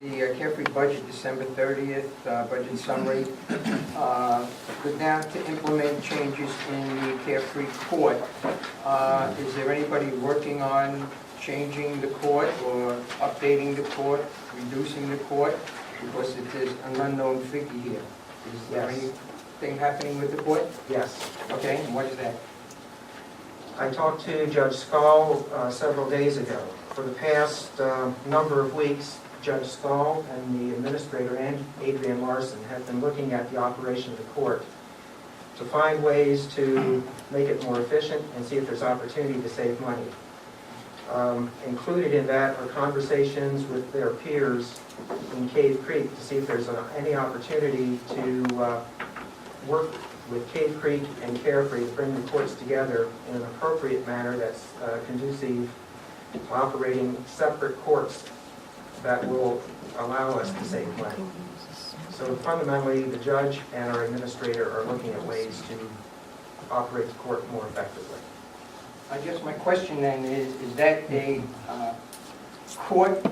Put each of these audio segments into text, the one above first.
The Carefree budget, December 30th, budget summary. We're down to implement changes in the Carefree court. Is there anybody working on changing the court or updating the court, reducing the court? Because it is an unknown figure here. Is there Yes. anything happening with the court? Yes. Okay, and what is that? I talked to Judge Scull several days ago. For the past number of weeks, Judge Scull and the administrator, Adrian Larson, have been looking at the operation of the court to find ways to make it more efficient and see if there's opportunity to save money. Included in that are conversations with their peers in Cave Creek to see if there's any opportunity to work with Cave Creek and Carefree to bring the courts together in an appropriate manner that's conducive to operating separate courts that will allow us to save money. So fundamentally, the judge and our administrator are looking at ways to operate the court more effectively. I guess my question then is that a court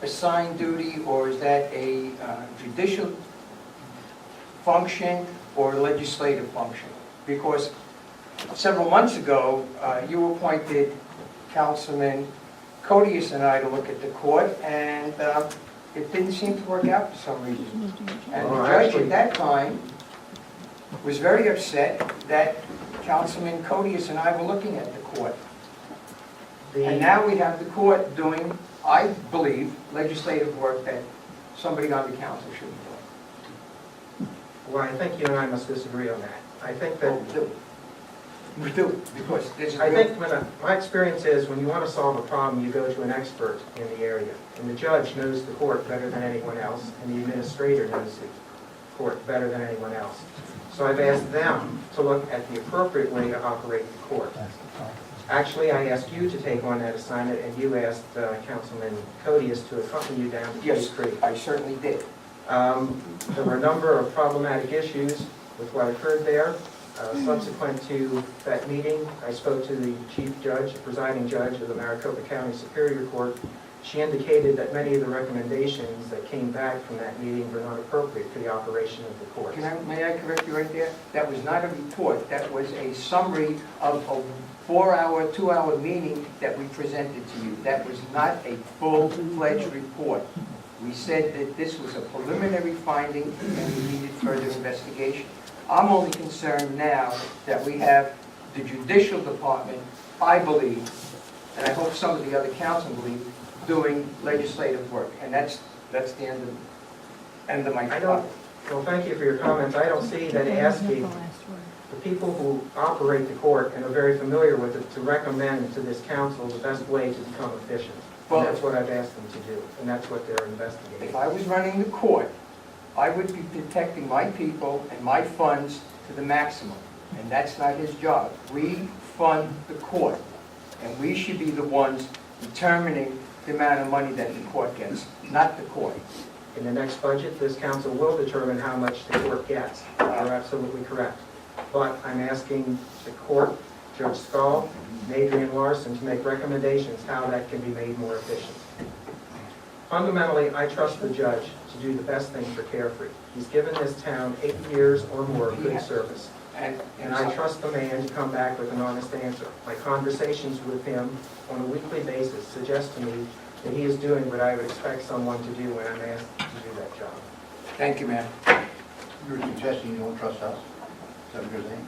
assigned duty, or is that a judicial function or legislative function? Because several months ago, you appointed Councilman Coady and I to look at the court, and it didn't seem to work out for some reason. And the judge at that time was very upset that Councilman Coady and I were looking at the court. And now we have the court doing, I believe, legislative work that somebody on the council should be doing. Well, I think you and I must disagree on that. I think that We do, because this is... I think my experience is when you want to solve a problem, you go to an expert in the area. And the judge knows the court better than anyone else, and the administrator knows the court better than anyone else. So I've asked them to look at the appropriate way to operate the court. Actually, I asked you to take on that assignment, and you asked Councilman Coady to accompany you down to Yes, Cave Creek. I certainly did. There were a number of problematic issues with what occurred there. Subsequent to that meeting, I spoke to the chief judge, the presiding judge of the Maricopa County Superior Court. She indicated that many of the recommendations that came back from that meeting were not appropriate for the operation of the court. May I correct you right there? That was not a report. That was a summary of a 4-hour, 2-hour meeting that we presented to you. That was not a full-fledged report. We said that this was a preliminary finding and we needed further investigation. I'm only concerned now that we have the judicial department, I believe, and I hope some of the other council believe, doing legislative work. And that's the end of my comment. Well, thank you for your comments. I don't see that asking the people who operate the court and are very familiar with it to recommend to this council the best way to become efficient. Well, and that's what I've asked them to do, and that's what they're investigating. If I was running the court, I would be protecting my people and my funds to the maximum, and that's not his job. We fund the court, and we should be the ones determining the amount of money that the court gets, not the court. In the next budget, this council will determine how much the court gets. You're absolutely correct. But I'm asking the court, Judge Scull, and Adrian Larson to make recommendations how that can be made more efficient. Fundamentally, I trust the judge to do the best thing for Carefree. He's given this town 8 years or more of good service. And I trust the man to come back with an honest answer. My conversations with him on a weekly basis suggest to me that he is doing what I would expect someone to do when I'm asked to do that job. Thank you, ma'am. You're suggesting you don't trust us? Is that what you're saying?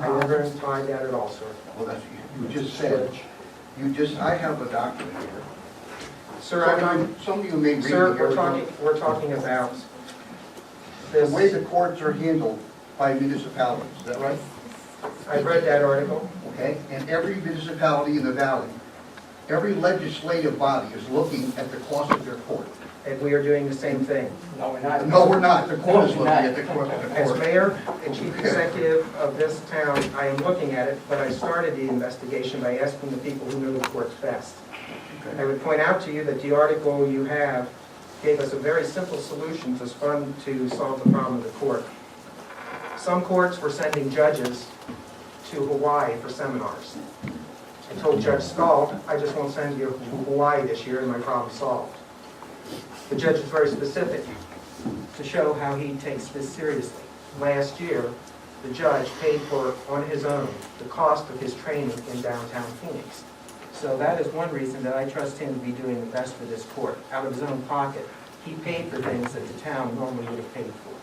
I never implied that at all, sir. Well, that's, you just said, I have a document here. Sir, Some of you may read Sir, here. we're talking about The this. way the courts are handled by municipalities, is that right? I've read that article. Okay, and every municipality in the valley, every legislative body is looking at the cost of their court. And we are doing the same thing. No, we're not. No, we're not. The court is looking at the cost of the As court. mayor and chief executive of this town, I am looking at it, but I started the investigation by asking the people who know the courts best. I would point out to you that the article you have gave us a very simple solution to solve the problem of the court. Some courts were sending judges to Hawaii for seminars. I told Judge Scull, I just won't send you to Hawaii this year and my problem's solved. The judge is very specific to show how he takes this seriously. Last year, the judge paid for, on his own, the cost of his training in downtown Phoenix. So that is one reason that I trust him to be doing the best for this court. Out of his own pocket, he paid for things that the town normally would have paid for.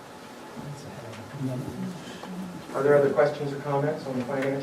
Are there other questions or comments on the financials?